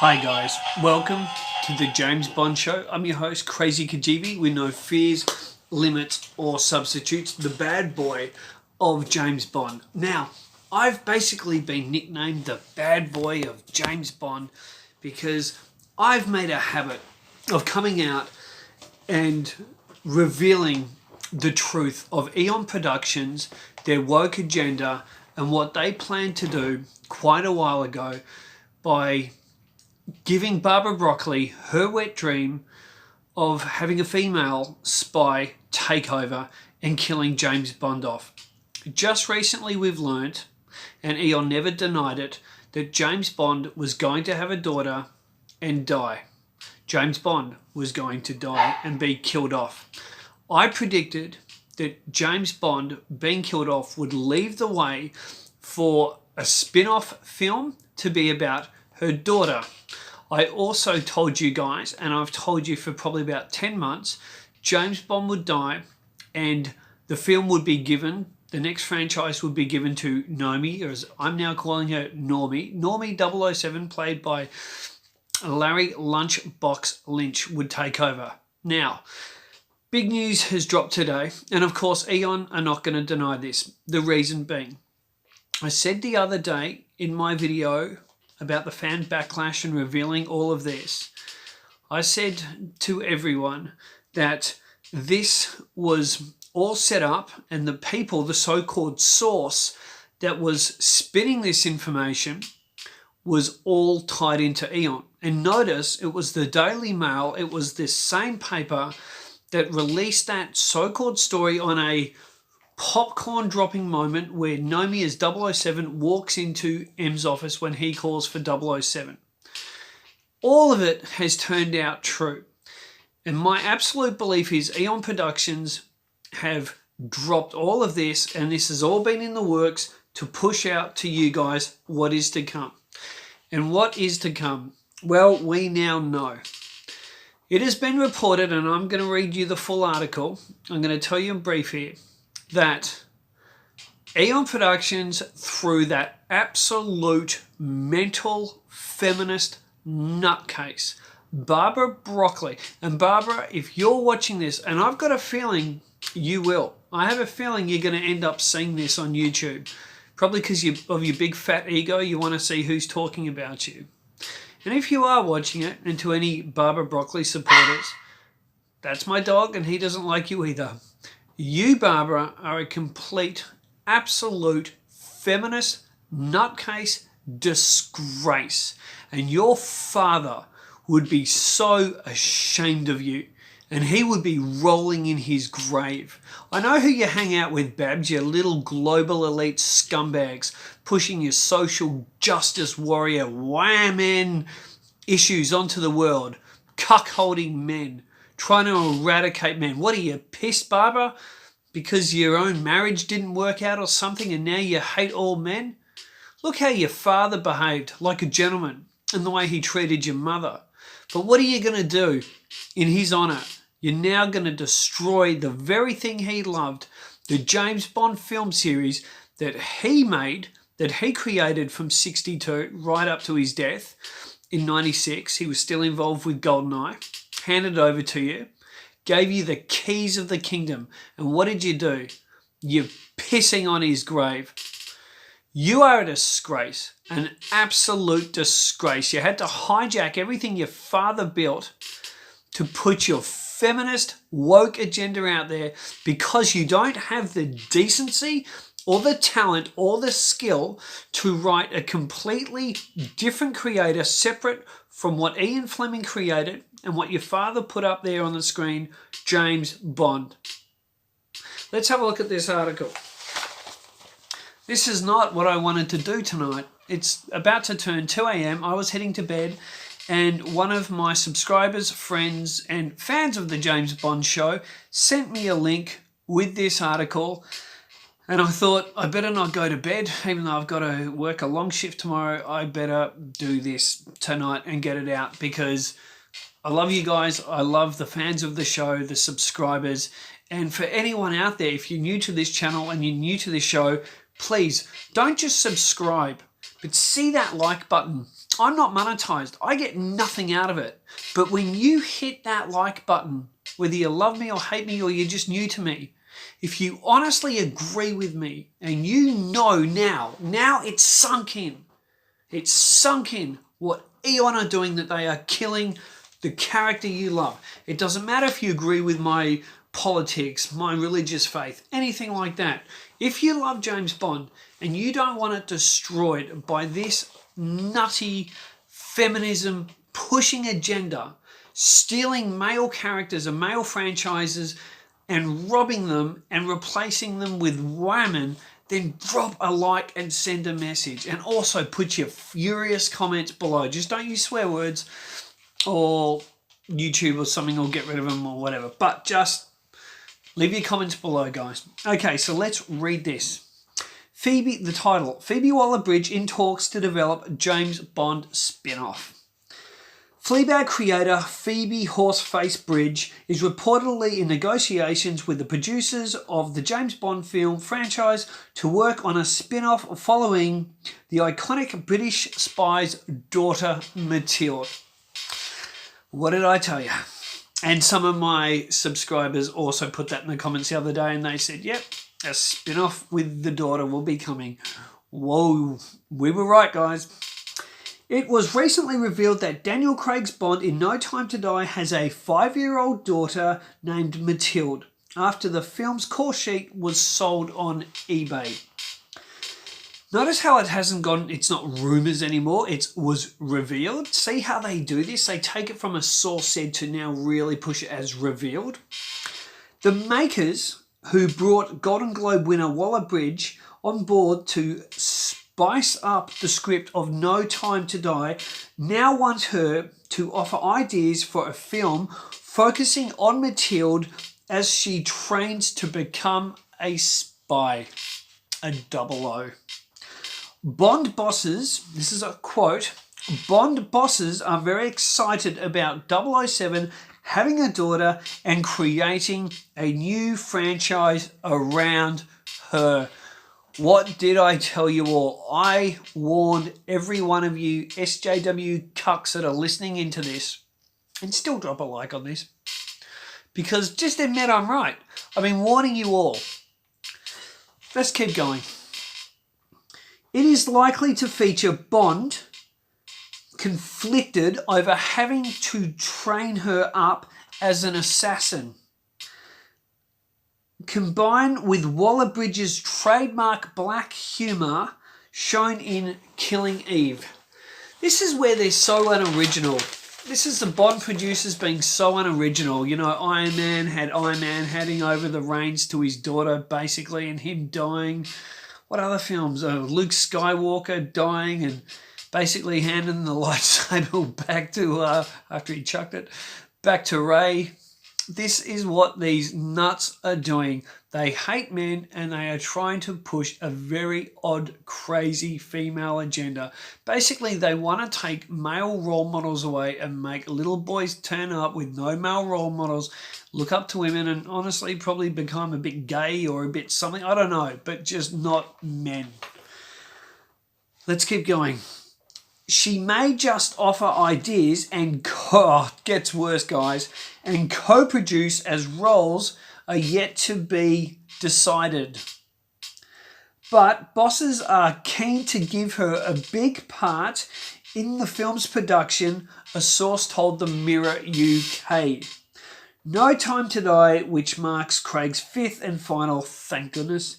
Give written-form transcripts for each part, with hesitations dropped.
Hi guys, welcome to the James Bond Show. I'm your host, Krazy Kajeevie, with no fears, limits or substitutes, the bad boy of James Bond. Now, I've basically been nicknamed the bad boy of James Bond because I've made a habit of coming out and revealing the truth of Eon Productions, their woke agenda, and what they planned to do quite a while ago by giving Barbara Broccoli her wet dream of having a female spy take over and killing James Bond off. Just recently we've learnt, and Eon never denied it, that James Bond was going to have a daughter and die. James Bond was going to die and be killed off. I predicted that James Bond being killed off would leave the way for a spin-off film to be about her daughter. I also told you guys, and I've told you for probably about 10 months, James Bond would die and the film would be given, the next franchise would be given to Nomi, or as I'm now calling her, Normie. Normie 007, played by Larry Lunchbox Lynch, would take over. Now, big news has dropped today, and of course Eon are not going to deny this. The reason being, I said the other day in my video about the fan backlash and revealing all of this, I said to everyone that this was all set up and the people, the so-called source that was spinning this information, was all tied into Eon. And notice it was the Daily Mail, it was this same paper that released that so-called story on a popcorn dropping moment where Nomi as 007 walks into M's office when he calls for 007. All of it has turned out true. And my absolute belief is Eon Productions have dropped all of this, and this has all been in the works to push out to you guys what is to come. And what is to come? Well, we now know. It has been reported, and I'm going to read you the full article. I'm going to tell you in brief here, that Eon Productions, through that absolute mental feminist nutcase, Barbara Broccoli, and Barbara, if you're watching this, and I've got a feeling you will, I have a feeling you're going to end up seeing this on YouTube, probably because of your big fat ego, you want to see who's talking about you. And if you are watching it, and to any Barbara Broccoli supporters, that's my dog and he doesn't like you either. You, Barbara, are a complete, absolute feminist nutcase disgrace. And your father would be so ashamed of you. And he would be rolling in his grave. I know who you hang out with, Babs, you little global elite scumbags, pushing your social justice warrior wham-in issues onto the world. Cuckolding men. Trying to eradicate men. What are you, pissed, Barbara? Because your own marriage didn't work out or something and now you hate all men? Look how your father behaved, like a gentleman, and the way he treated your mother. But what are you going to do in his honour? You're now going to destroy the very thing he loved, the James Bond film series that he made, that he created from 62 right up to his death in 96. He was still involved with GoldenEye. Handed over to you, gave you the keys of the kingdom, and what did you do? You're pissing on his grave. You are a disgrace, an absolute disgrace. You had to hijack everything your father built to put your feminist woke agenda out there because you don't have the decency or the talent or the skill to write a completely different creator separate from what Ian Fleming created and what your father put up there on the screen, James Bond. Let's have a look at this article. This is not what I wanted to do tonight. It's about to turn 2 a.m. I was heading to bed, and one of my subscribers, friends, and fans of the James Bond show sent me a link with this article. And I thought, I better not go to bed, even though I've got to work a long shift tomorrow. I better do this tonight and get it out because I love you guys. I love the fans of the show, the subscribers. And for anyone out there, if you're new to this channel and you're new to this show, please don't just subscribe, but see that like button I'm not monetized. I get nothing out of it. But when you hit that like button, whether you love me or hate me or you're just new to me, if you honestly agree with me and you know now it's sunk in. It's sunk in what Eon are doing, that they are killing the character you love. It doesn't matter if you agree with my politics, my religious faith, anything like that. If you love James Bond and you don't want it destroyed by this nutty feminism pushing agenda, stealing male characters and male franchises and robbing them and replacing them with women, then drop a like and send a message. And also put your furious comments below. Just don't use swear words, or YouTube or something will get rid of them or whatever. But just leave your comments below, guys. Okay, so let's read this. Phoebe, the title, Phoebe Waller-Bridge in talks to develop James Bond spin-off. Fleabag creator Phoebe Horseface Bridge is reportedly in negotiations with the producers of the James Bond film franchise to work on a spin-off following the iconic British spy's daughter Mathilde. What did I tell you? And some of my subscribers also put that in the comments the other day and they said, yep, a spin-off with the daughter will be coming. Whoa, we were right, guys. It was recently revealed that Daniel Craig's Bond in No Time to Die has a 5-year-old daughter named Mathilde after the film's call sheet was sold on eBay. Notice how it hasn't gone, it's not rumours anymore, it was revealed. See how they do this? They take it from a source said to now really push it as revealed. The makers, who brought Golden Globe winner Waller-Bridge on board to spice up the script of No Time to Die, now want her to offer ideas for a film focusing on Mathilde as she trains to become a spy, a 00. Bond bosses, this is a quote, Bond bosses are very excited about 007 having a daughter and creating a new franchise around her. What did I tell you all? I warned every one of you SJW cucks that are listening into this, and still drop a like on this, because just admit I'm right. I've been warning you all. Let's keep going. It is likely to feature Bond conflicted over having to train her up as an assassin, combined with Waller-Bridge's trademark black humour shown in Killing Eve. This is where they're so unoriginal. This is the Bond producers being so unoriginal. You know, Iron Man had handing over the reins to his daughter, basically, and him dying. What other films? Luke Skywalker dying and basically handing the lightsaber back to, after he chucked it, back to Rey. This is what these nuts are doing. They hate men and they are trying to push a very odd, crazy female agenda. Basically, they want to take male role models away and make little boys turn up with no male role models, look up to women and honestly probably become a bit gay or a bit something. I don't know, but just not men. Let's keep going. She may just offer ideas and, gets worse, guys, and co-produce as roles are yet to be decided. But bosses are keen to give her a big part in the film's production, a source told the Mirror UK. No Time to Die, which marks Craig's 5th and final, thank goodness,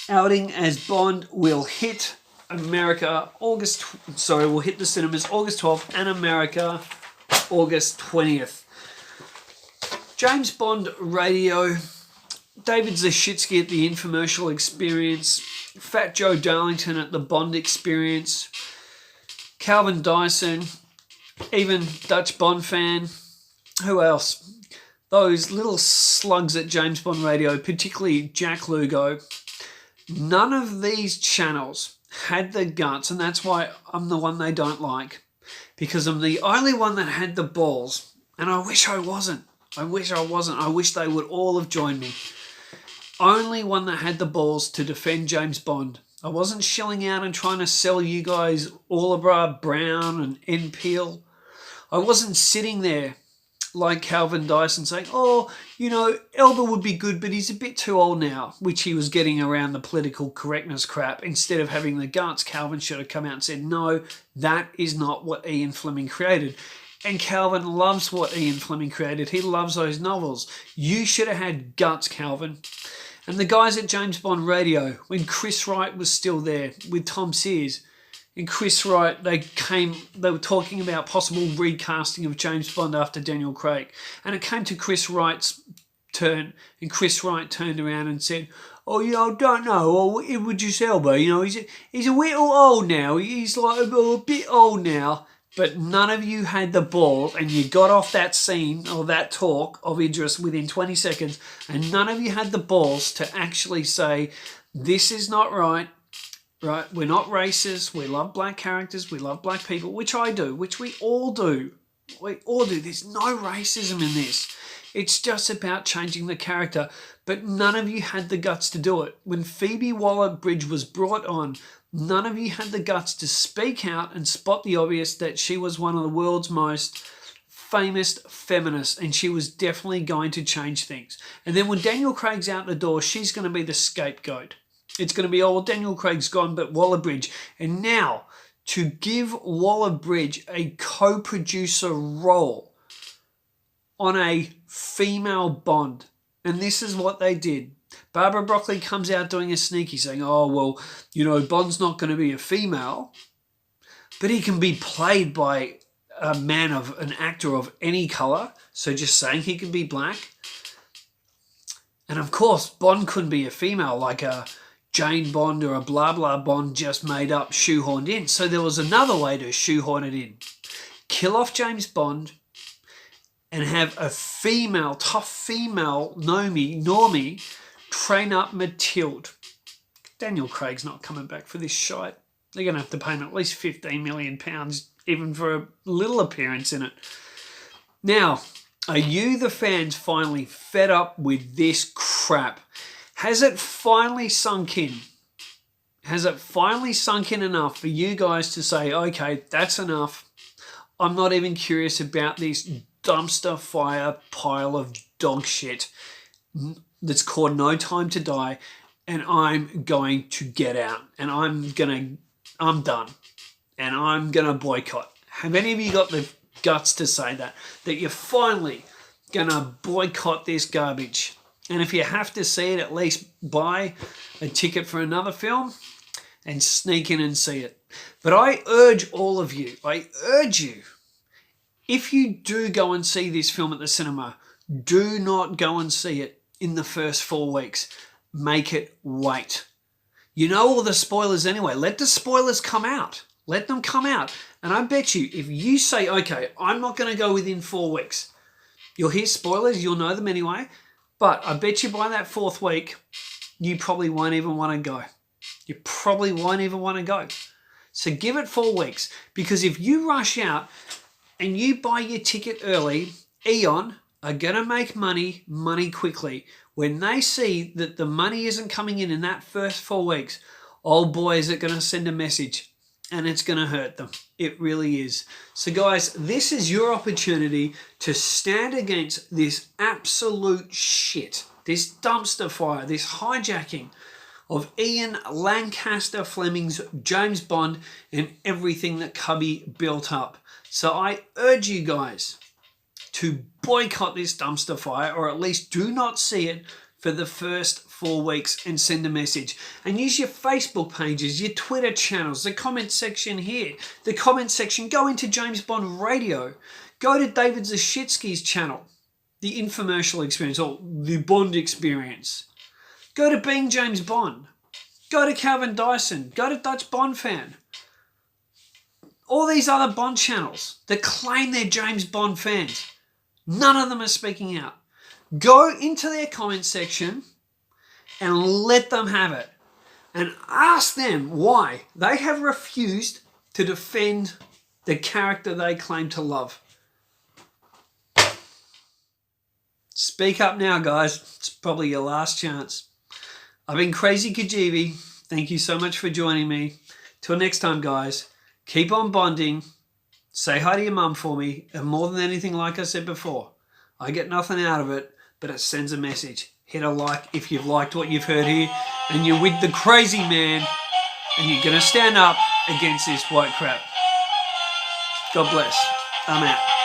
outing as Bond will hit America will hit the cinemas August 12th and America August 20th. James Bond Radio, David Zashitsky at the Infomercial Experience, Fat Joe Darlington at the Bond Experience, Calvin Dyson, even Dutch Bond fan, who else? Those little slugs at James Bond Radio, particularly Jack Lugo. None of these channels had the guts, and that's why I'm the one they don't like, because I'm the only one that had the balls, and I wish I wasn't. I wish they would all have joined me. Only one that had the balls to defend James Bond. I wasn't shelling out and trying to sell you guys Oliver Brown and N. Peel. I wasn't sitting there like Calvin Dyson saying, oh, you know, Elba would be good, but he's a bit too old now, which he was getting around the political correctness crap. Instead of having the guts, Calvin should have come out and said, no, that is not what Ian Fleming created. And Calvin loves what Ian Fleming created. He loves those novels. You should have had guts, Calvin. And the guys at James Bond Radio, when Chris Wright was still there with Tom Sears, and Chris Wright, they were talking about possible recasting of James Bond after Daniel Craig. And it came to Chris Wright's turn, and Chris Wright turned around and said, oh, you know, I don't know, or Idris Elba, you know, he's a little old now, he's like a bit old now. But none of you had the balls, and you got off that scene or that talk of Idris within 20 seconds, and none of you had the balls to actually say, this is not right. Right, we're not racist. We love black characters. We love black people, which I do, which we all do. We all do. There's no racism in this. It's just about changing the character. But none of you had the guts to do it. When Phoebe Waller-Bridge was brought on, none of you had the guts to speak out and spot the obvious that she was one of the world's most famous feminists, and she was definitely going to change things. And then when Daniel Craig's out the door, she's going to be the scapegoat. It's going to be, oh, well, Daniel Craig's gone, but Waller-Bridge. And now, to give Waller-Bridge a co-producer role on a female Bond, and this is what they did. Barbara Broccoli comes out doing a sneaky saying, oh, well, you know, Bond's not going to be a female, but he can be played by an actor of any colour, so just saying he can be black. And of course, Bond couldn't be a female like a Jane Bond or a blah blah Bond just made up, shoehorned in. So there was another way to shoehorn it in. Kill off James Bond and have a female, tough female, normie, train up Matilde. Daniel Craig's not coming back for this shite. They're going to have to pay him at least £15 million, even for a little appearance in it. Now, are you, the fans, finally fed up with this crap? Has it finally sunk in? Has it finally sunk in enough for you guys to say, okay, that's enough. I'm not even curious about this dumpster fire pile of dog shit that's called No Time to Die, and I'm going to get out, and I'm done, and I'm going to boycott. Have any of you got the guts to say that you're finally going to boycott this garbage? And if you have to see it, at least buy a ticket for another film and sneak in and see it. But I urge all of you, if you do go and see this film at the cinema, do not go and see it in the first 4 weeks. Make it wait. You know all the spoilers anyway. Let the spoilers come out. Let them come out. And I bet you, if you say, okay, I'm not going to go within 4 weeks, you'll hear spoilers, you'll know them anyway. But I bet you by that 4th week, you probably won't even want to go. You probably won't even want to go. So give it 4 weeks. Because if you rush out and you buy your ticket early, Eon are going to make money quickly. When they see that the money isn't coming in that first 4 weeks, oh boy, is it going to send a message. And it's going to hurt them. It really is. So guys, this is your opportunity to stand against this absolute shit, this dumpster fire, this hijacking of Ian Lancaster Fleming's James Bond and everything that Cubby built up. So I urge you guys to boycott this dumpster fire, or at least do not see it for the first 4 weeks, and send a message. And use your Facebook pages, your Twitter channels, the comment section here, the comment section. Go into James Bond Radio. Go to David Zashitsky's channel, the infomercial experience, or the Bond experience. Go to Being James Bond. Go to Calvin Dyson. Go to Dutch Bond Fan. All these other Bond channels that claim they're James Bond fans, none of them are speaking out. Go into their comment section and let them have it. And ask them why they have refused to defend the character they claim to love. Speak up now, guys. It's probably your last chance. I've been Krazy Kajeevie. Thank you so much for joining me. Till next time, guys, keep on bonding. Say hi to your mum for me. And more than anything, like I said before, I get nothing out of it, but it sends a message. Hit a like if you've liked what you've heard here and you're with the crazy man and you're going to stand up against this white crap. God bless. I'm out.